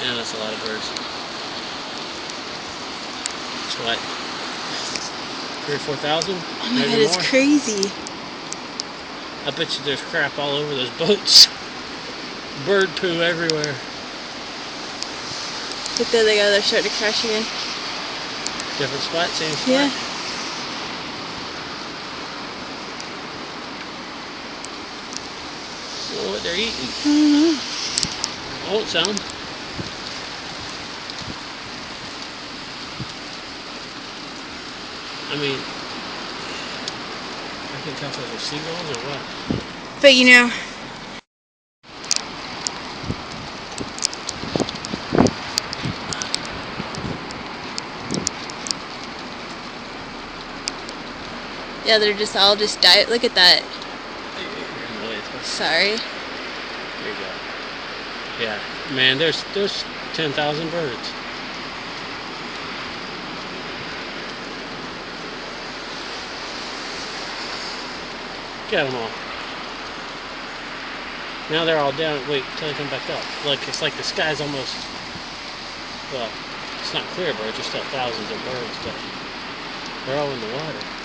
Yeah, that's a lot of birds. It's what? 3,000 or 4,000? Oh my Maybe god, it's more. crazy. I bet you there's crap all over those boats. Bird poo everywhere. But there they go, they're starting to crash again. Different spot, same spot. Yeah. Well, what they're eating? I don't know. I want some. I mean, I can tell if those are seagulls or what. But you know, yeah, they're just all just diet. Look at that. Sorry. There you go. Yeah, man, there's 10,000 birds. Get them all. Now they're all down. Wait till they come back up. Look, it's like the sky's almost. Well, it's not clear, but it's just still thousands of birds, but they're all in the water.